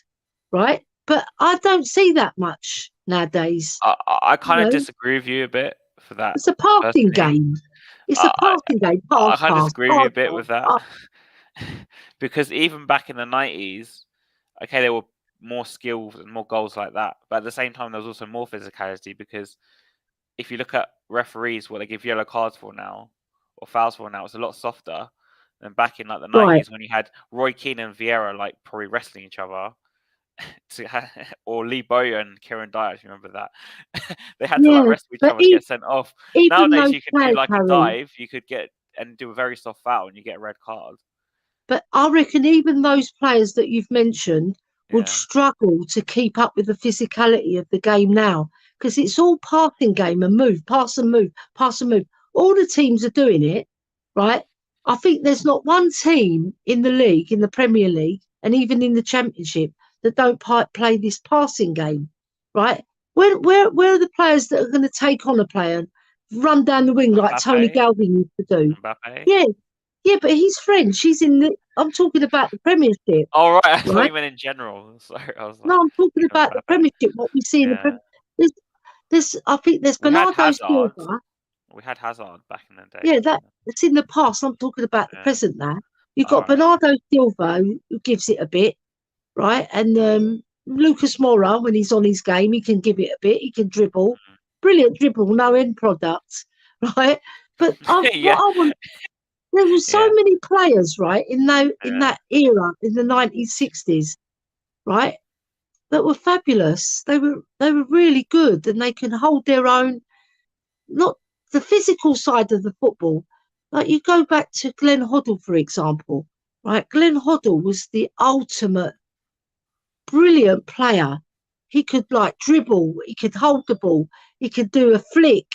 right? But I don't see that much nowadays. I You kind of know, disagree with you a bit for that, it's a passing personally. game. It's a I passing game. I Pass, kind of pass, disagree with you pass, a bit pass, with that. pass. Because even back in the 90s, okay, there were more skills and more goals like that, but at the same time, there was also more physicality because if you look at referees, what they give yellow cards for now or fouls for now, it's a lot softer than back in like the Right. 90s when you had Roy Keane and Vieira like probably wrestling each other. Or Lee Bowyer and Kieran Dyer, if you remember that. They had to like Yeah. wrestle each But other to get sent off. even Nowadays, those you can do players, like a Harry, dive, you could get and do a very soft foul, and you get a red card. but I reckon even those players that you've mentioned would Yeah, struggle to keep up with the physicality of the game now because it's all passing game and move, pass and move, pass and move. All the teams are doing it, right? I think there's not one team in the league, in the Premier League, and even in the Championship that don't play this passing game, right? Where are the players that are going to take on a player and run down the wing like Tony Mbappe, Galvin used to do? Mbappe. Yeah, yeah, but he's French. He's in the. I'm talking about the Premiership, Oh right, I thought right? you meant in general. Sorry, I was No, like I'm talking thinking of about the Mbappe. Premiership. What we see in the Yeah, Premier. I think there's we had Bernardo Hazard. Silva. We had Hazard back in the day. Yeah, that's in the past. I'm talking about the Yeah. present now. You've All got right. Bernardo Silva who gives it a bit, right? And Lucas Moura, when he's on his game, he can give it a bit. He can dribble, brilliant dribble, no end product, right? But what Yeah, I want, there were so yeah, many players, right, in yeah. that era, in the 1960s, right, that were fabulous. They were really good, and they can hold their own. Not the physical side of the football. Like you go back to Glenn Hoddle, for example, right? Glenn Hoddle was the ultimate brilliant player. He could like dribble, he could hold the ball, he could do a flick,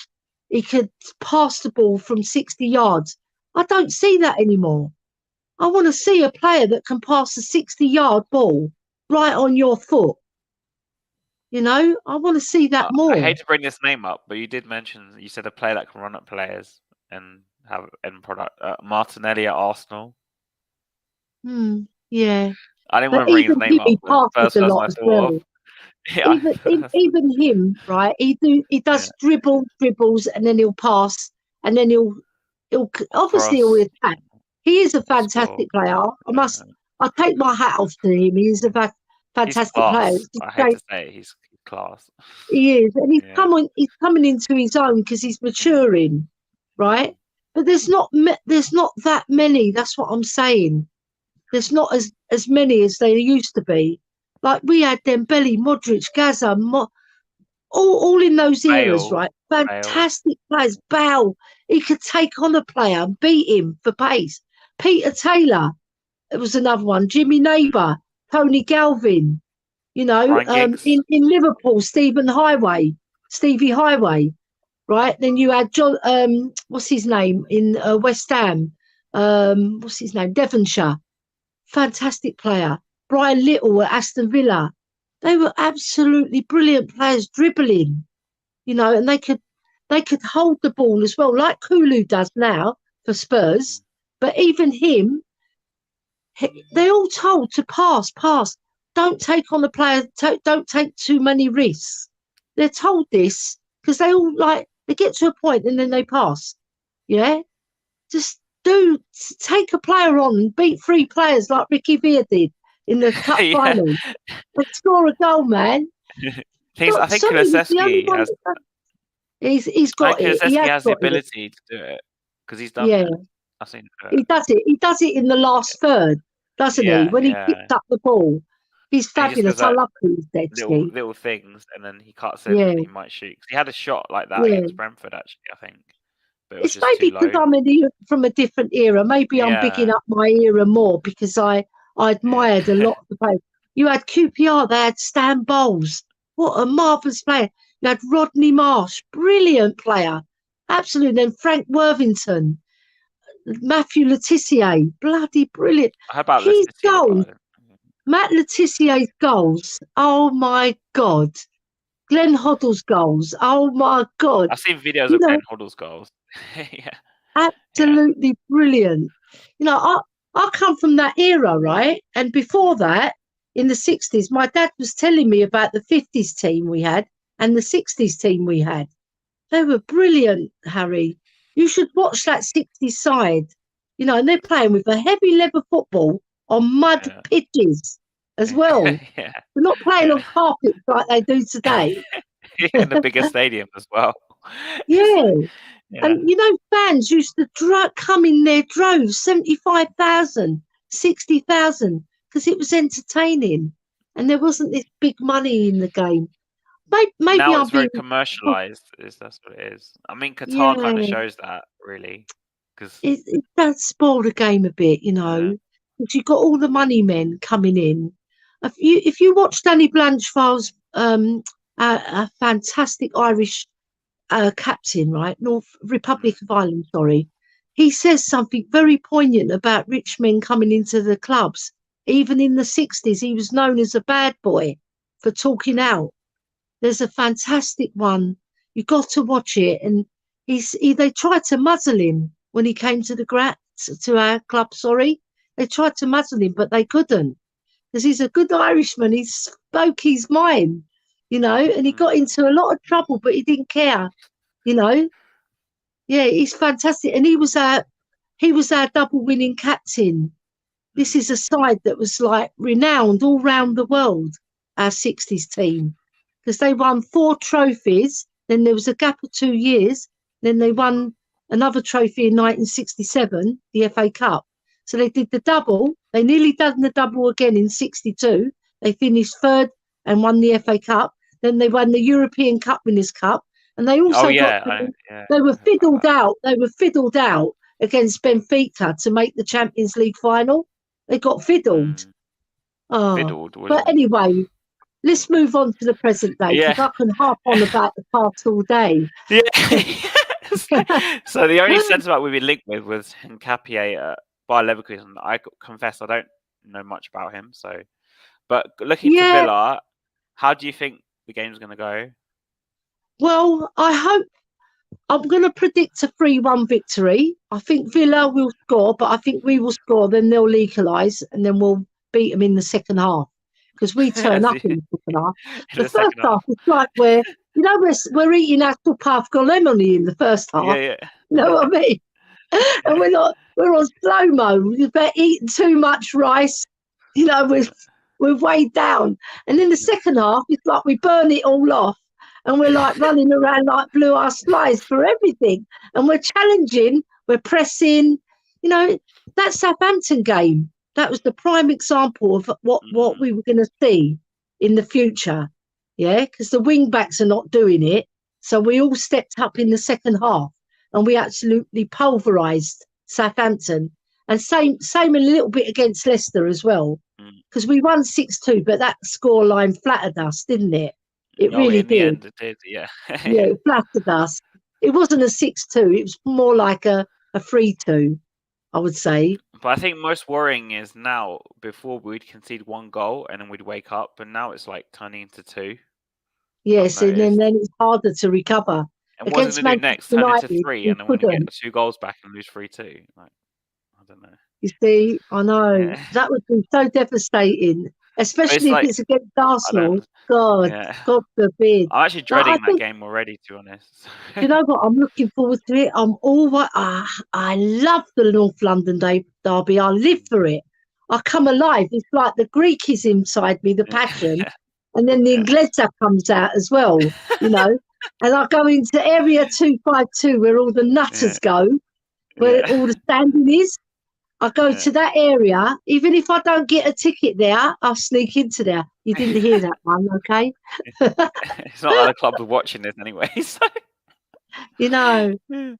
he could pass the ball from 60 yards. I don't see that anymore. I want to see a player that can pass a 60-yard ball right on your foot. I want to see that I more. hate to bring this name up, but you did mention you said a player that can run at players and have end product. Martinelli at Arsenal. Yeah. I didn't But want to bring his even name him, up. he But it's the passes first a person lot I as thought of. well. Yeah, Even him, right? He yeah. does dribbles, and then he'll pass, and then he'll Or obviously he'll cross attack. He is a or score. fantastic player. Yeah. I take my hat off to him. He is a He's fantastic player. class. It's just I hate great. to say it, he's class. He is, and Yeah. he's coming into his own because he's Mm, maturing, mm. right? But there's not that many. That's what I'm saying. There's not as many as there used to be. Like we had Dembele, Modric, Gaza, all in those eras, Bale. right? Bale. Fantastic players. Bale, he could take on a player and beat him for pace. Peter Taylor, it was another one. Jimmy Neighbour, Tony Galvin. Ryan Giggs. In Liverpool, Stevie Highway, right? Then you had John. What's his name in West Ham? What's his name? Devonshire, fantastic player. Brian Little at Aston Villa. They were absolutely brilliant players dribbling, and they could hold the ball as well, like Kulu does now for Spurs. But even him, they're all told to pass, pass. Don't take on the player. Don't take too many risks. They're told this because they all like They get to a point and then they pass. Yeah, just take a player on and beat 3 players like Ricky Villa did in the cup Yeah. final and score a goal, man. I think Sonny was the only Kulusevski one. has. He's I think got it. He Kulusevski has has the got it. ability to do it because he's done Yeah, it. I've seen him do he it. does it. He does it in the last third, doesn't he? Yeah, When he yeah. picks up the ball, he's And he just does fabulous. I that love Kulusevski. little things, and then he cuts in Yeah, and he might shoot. 'Cause he had a shot like that yeah. against Brentford, actually, I think, but it was It's just too maybe because low. from a different era. Maybe I'm picking Yeah, up my era more because I yeah. admired a lot of the players. You had QPR, they had Stan Bowles. What a marvellous player. You had Rodney Marsh, brilliant player. Absolutely. And Frank Worthington, Matthew Letitia, bloody brilliant. How about His Letitia, goals, but Matt Letitia's goals, oh my God. Glenn Hoddle's goals, oh my God. I've seen videos You of know, Glenn Hoddle's goals. Yeah, yeah. absolutely brilliant. You know, I come from that era, right? And before that, in the 60s, my dad was telling me about the 50s team we had and the 60s team we had. They were brilliant, Harry. You should watch that 60s side. You know, and they're playing with a heavy leather football on mud Yeah. pitches as well. Yeah, They're not playing yeah. on carpets like they do today. In the bigger stadium as well. Yeah. Yeah. And you know, fans used to come in their droves, 75,000, 60,000, because it was entertaining and there wasn't this big money in the game. Maybe Now I'm it's very being, commercialized, that's what it is. I mean, Qatar kind of yeah, shows that, really, because it does spoil the game a bit, you yeah. know, because you've got all the money men coming in. If you watch Danny Blanchfield's a fantastic Irish captain, right? North Republic of Ireland, sorry. He says something very poignant about rich men coming into the clubs. Even in the 60s, he was known as a bad boy for talking out. There's a fantastic one. You got to watch it. And they tried to muzzle him when he came to our club, sorry. They tried to muzzle him, but they couldn't. Because he's a good Irishman. He spoke his mind, you know, and he got into a lot of trouble, but he didn't care, you know. Yeah, he's fantastic, and he was our double winning captain. This is a side that was like renowned all round the world. Our 60s team, because they won 4 trophies. Then there was a gap of 2 years. Then they won another trophy in 1967, the FA Cup. So they did the double. They nearly done the double again in 62. They finished third and won the FA Cup. Then they won the European Cup Winners' Cup, and they Oh also got. yeah, yeah, They I were heard about fiddled that. out. They were fiddled out against Benfica to make the Champions League final. They got fiddled. Oh, Fiddled was but anyway, let's move on to the present day yeah, because I can harp on about the past all day. yeah. So the only centre back we've been linked with was Nkapie by Leverkusen. I confess I don't know much about him. So, but looking to Yeah, Villa, how do you think the game's going to go? well, I hope I'm going to predict a 3-1 victory. I think Villa will score, but I think we will score. Then they'll equalise, and then we'll beat them in the second half because we turn As up the, in the second half. in The the first second half half? is like we're eating apple puff lemony in the first half. Yeah, You know what I mean? And yeah. we're on slow mo. We've been eating too much rice. You know, we're weighed down. And in the second half, it's like we burn it all off. And we're like running around like blue ass flies for everything. And we're challenging, we're pressing. You know, that Southampton game, that was the prime example of what we were going to see in the future. Yeah, because the wing backs are not doing it. So we all stepped up in the second half and we absolutely pulverised Southampton. And same a little bit against Leicester as well, because we won 6-2, but that scoreline flattered us, didn't it? It Oh, really in the did. end, it did. Yeah, Yeah, it flattered us. It wasn't a 6-2. It was more like a 3-2, I would say. But I think most worrying is now. Before we'd concede 1 goal and then we'd wake up, but now it's like turning into 2. I've Yes, and then noticed. it's harder to recover. And what's it Against going to do Manchester next? Turn into United, 3, we and then we're going to get couldn't. the 2 goals back and lose 3-2. Like, I don't know. You see, I know Yeah, that would be so devastating. especially if like it's against I don't. Arsenal. God, Yeah, God forbid. I'm actually Now, I dreading that think, game already. To be honest. you know what? I'm looking forward to it. I love the North London derby. I live for it. I come alive. It's like the Greek is inside me, the passion, and then the Yeah. Inglesa comes out as well. You know, and I go into Area 252 where all the Yeah. nutters go, where Yeah. all the standing is. I go Yeah. to that area. Even if I don't get a ticket there, I'll sneak into there. You didn't hear that one, okay? It's not like the club was watching this anyway. So. You know, Yeah.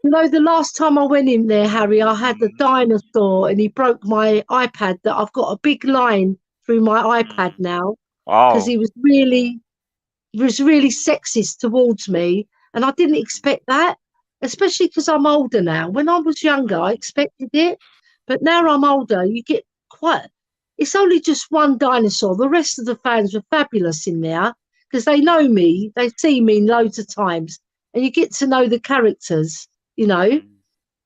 the last time I went in there, Harry, I had the Mm, dinosaur and he broke my iPad. That I've got a big line through my iPad mm. now because Oh. he was really sexist towards me, and I didn't expect that, especially because I'm older now. When I was younger, I Mm, expected it, but now mm, I'm older, you get quite. It's only just one dinosaur. The rest of the fans were fabulous in there because they know me, they've seen me loads of times, and you get to know the characters. You know,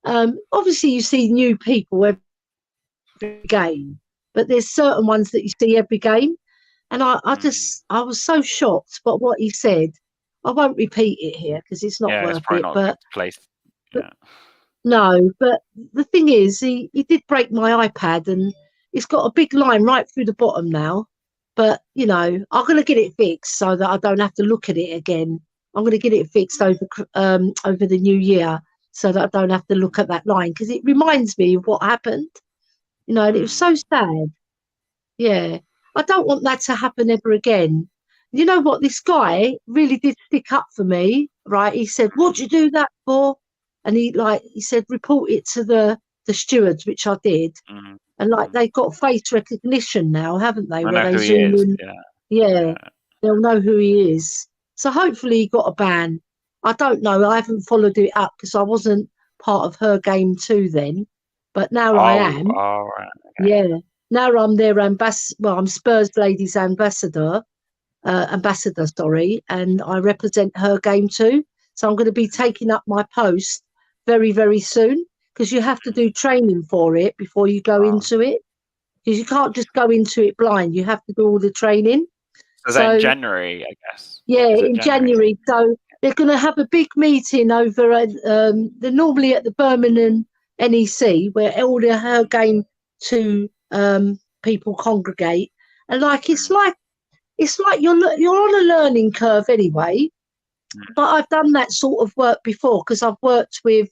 mm, obviously you see new people every game, but there's certain ones that you see every game. And mm. I was so shocked by what he said. I won't repeat it here because it's not Yeah, it's worth probably it. not a good But, place. but Yeah. no, but the thing is, he did break my iPad and it's got a big line right through the bottom now. But, I'm going to get it fixed so that I don't have to look at it again. I'm going to get it fixed over the new year so that I don't have to look at that line because it reminds me of what happened, and it was Mm, so sad. Yeah. I don't want that to happen ever again. You know what? This guy really did stick up for me, right? He said, "What'd you do that for?" And he said, "Report it to the stewards," which I did. mm, And mm. they've got face recognition now, haven't they? I Where know they who he zoom is. in. Yeah. Yeah, Yeah. they'll know who he is. So hopefully he got a ban. I don't know. I haven't followed it up because I wasn't part of her game too then. But now I Oh. am. All right. Okay. Yeah. Now I'm their ambassador. Well, I'm Spurs ladies ambassador, sorry, and I represent her game too. So I'm going to be taking up my post very, very soon because you have to do training for it before you go Wow. into it. Because you can't just go into it blind. You have to do all the training. So is that in So January, I guess? yeah, Is it in January? January. So they're going to have a big meeting over at, they're normally at the Birmingham NEC where all the her Mm, game to people congregate. And mm, it's like you're on a learning curve anyway. mm, But I've done that sort of work before because I've worked with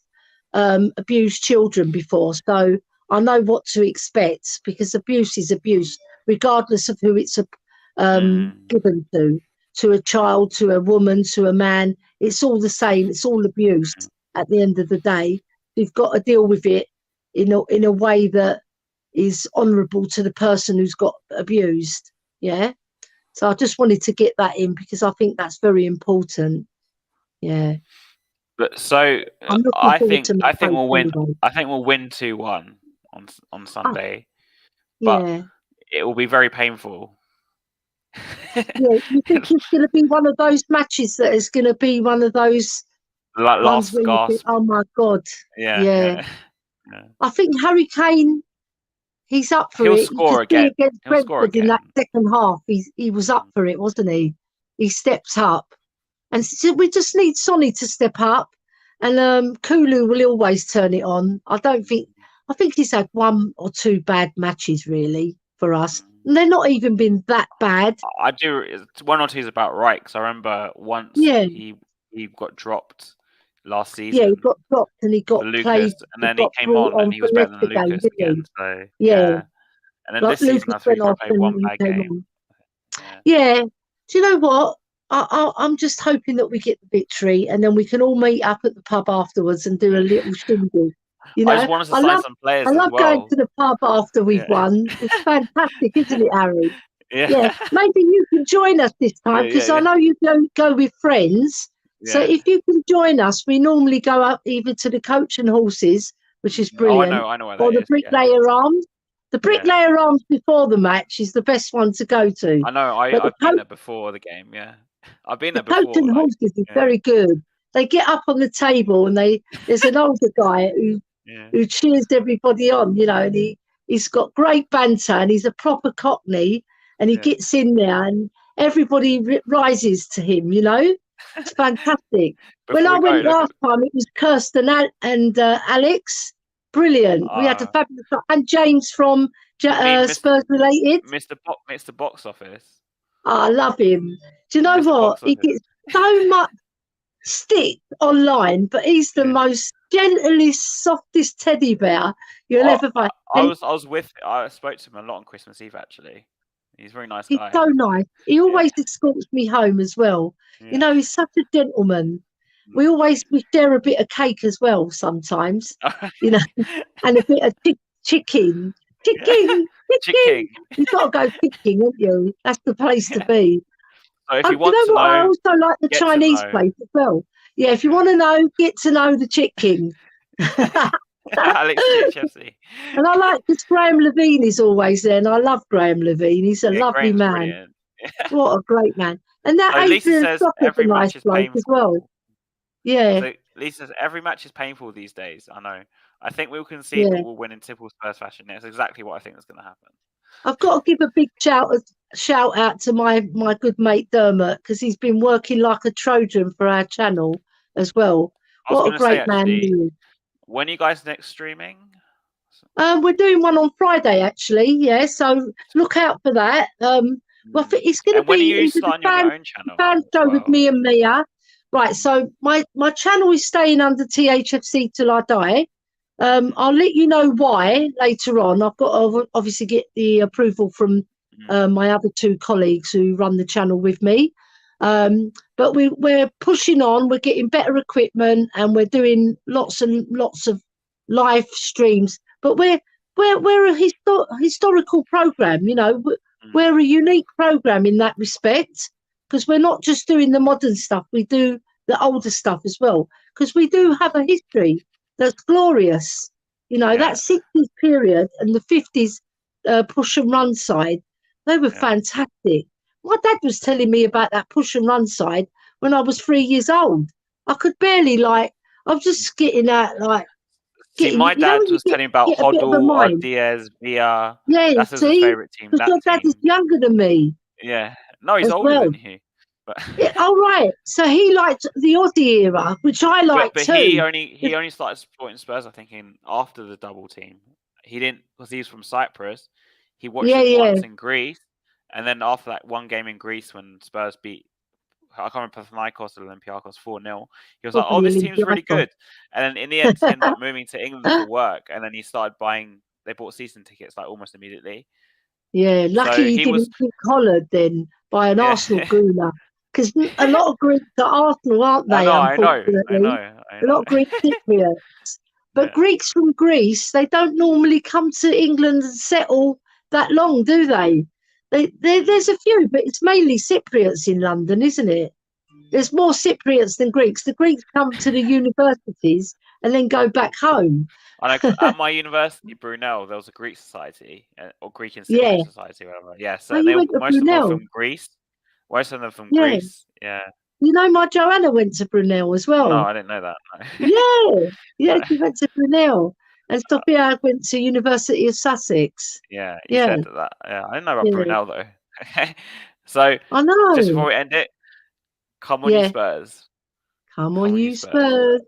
abused children before, so I know what to expect because abuse is abuse, regardless of who it's mm, given to a child, to a woman, to a man. It's all the same. It's all abuse mm. at the end of the day. You've got to deal with it in a way that is honourable to the person who's got abused. Yeah. So I just wanted to get that in because I think that's very important. Yeah. But so I'm looking I forward think to my I think post we'll win. anyway. I think we'll win 2-1 on Oh, Sunday, but yeah. it will be very painful. Yeah. You think it's going to be one of those matches that is going to be one of those Like ones last where you think, gasp. oh my God. Yeah, Yeah. yeah, yeah. I think Harry Kane, he's up for He'll it. You could score see again. against He'll score Brentford in that again. second half, he was up for it, wasn't he? He steps up. And so we just need Sonny to step up. And Kulu will always turn it on. I think he's had one or two bad matches really for us. And they're not even been that bad. I do. One or two is about right because I remember once Yeah. he got dropped last Yeah, he season got dropped and he for got Lucas, played. and He then he got came brought on and on he for was better than yesterday, Lucas didn't again. he? So Yeah, yeah, and then like this season Lucas I think went he'll off play one and bad he came game. on. Yeah. Yeah. Do you know what? I'm just hoping that we get the victory and then we can all meet up at the pub afterwards and do a Yeah. little shindig. I just want us to I sign love some I players as love going well. to the pub after we've Yeah. won. It's fantastic, isn't it, Harry? Yeah, Yeah. maybe you can join us this time Yeah. because I Yeah. know you don't go with friends. So Yeah. if you can join us, we normally go up either to the Coach and Horses, which is Oh, brilliant, I know where or that the is. Yeah. Bricklayer Arms. The Yeah. Bricklayer Arms before the match is the best one to go to. I know. But I've been there before the game. Yeah. I've been the there Coach before. and Like. Horses is Yeah. very good. They get up on the table and there's an older guy Yeah. who cheers everybody on, and He's got great banter, and he's a proper Cockney. And he gets in there, and everybody rises to him. It's fantastic. When Before I we go, went last time, it was Kirsten and Alex. Brilliant. We had a fabulous time. And James from Spurs Related. Mr. Box Office. Oh, I love him. Do you know Mr. what? Box He Office. gets so much stick online, but he's the most gentlest, softest teddy bear you'll ever find. I spoke to him a lot on Christmas Eve, actually. He's a very nice He's guy. so nice. He always escorts me home as well. Yeah. He's such a gentleman. We share a bit of cake as well sometimes, and a bit of chicken. Chicken. You've got to go chicken, haven't you? That's the place to be. So if you want you know to what? know, I also like the Chinese place as well. Yeah, if you want to know, get to know the chicken. Alex THFC. And I like because Graham Levine is always there, and I love Graham Levine. He's a lovely Graham's man. Brilliant. What a great man. And that So Lisa Adrian says Stocker's every a nice match is bloke painful as well. Yeah. So Lisa says every match is painful these days. I know. I think we'll concede, but we'll win in typical Spurs fashion. That's exactly what I think is going to happen. I've got to give a big shout out to my good mate Dermot, because he's been working like a Trojan for our channel as well. What a great man he is. When are you guys next streaming? We're doing one on Friday, actually. Yeah, so look out for that. Well, it's going to be you starting your own channel? Fan show with me and Mia. Right, so my channel is staying under THFC till I die. I'll let you know why later on. I've got to obviously get the approval from my other two colleagues who run the channel with me. But we're pushing on. We're getting better equipment, and we're doing lots and lots of live streams. But we're a historical program. We're a unique program in that respect, because we're not just doing the modern stuff. We do the older stuff as well, because we do have a history that's glorious. That 60s period and the 50s push and run side, they were fantastic. My dad was telling me about that push and run side when I was 3 years old. I could barely I was just getting out my dad was telling me about Hoddle, Diaz, Villa. Yeah, that's his favourite team. Because your dad is younger than me. Yeah. No, he's older than you. But right. So he liked the Aussie era, which I liked but too. he only started supporting Spurs, I think, after the double team. He didn't, because he's from Cyprus. He watched it once in Greece, and then after that one game in Greece when Spurs beat, I can't remember, Panathinaikos or Olympiakos 4-0. He was like, "Oh, this team's really good." And then in the end, he ended up moving to England for work, and then he started buying. They bought season tickets almost immediately. Yeah, lucky he didn't get collared then by an Arsenal gooner, because a lot of Greeks are Arsenal, aren't they? I know. A lot of Greek Cypriots. But Greeks from Greece, they don't normally come to England and settle that long, do they? There's a few, but it's mainly Cypriots in London, isn't it? There's more Cypriots than Greeks. The Greeks come to the universities and then go back home. I know, at my university, Brunel, there was a Greek society, or Greek and Cypriot society, whatever. Yeah, so most of them are from Greece. Most of them from Greece. Yeah. My Joanna went to Brunel as well. No, I didn't know that. No. Yeah, she went to Brunel. And Sophia went to University of Sussex. Yeah, you said that. Yeah, I didn't know about Brunel though. So I know. Just before we end it, come on, you Spurs. Come on, you Spurs.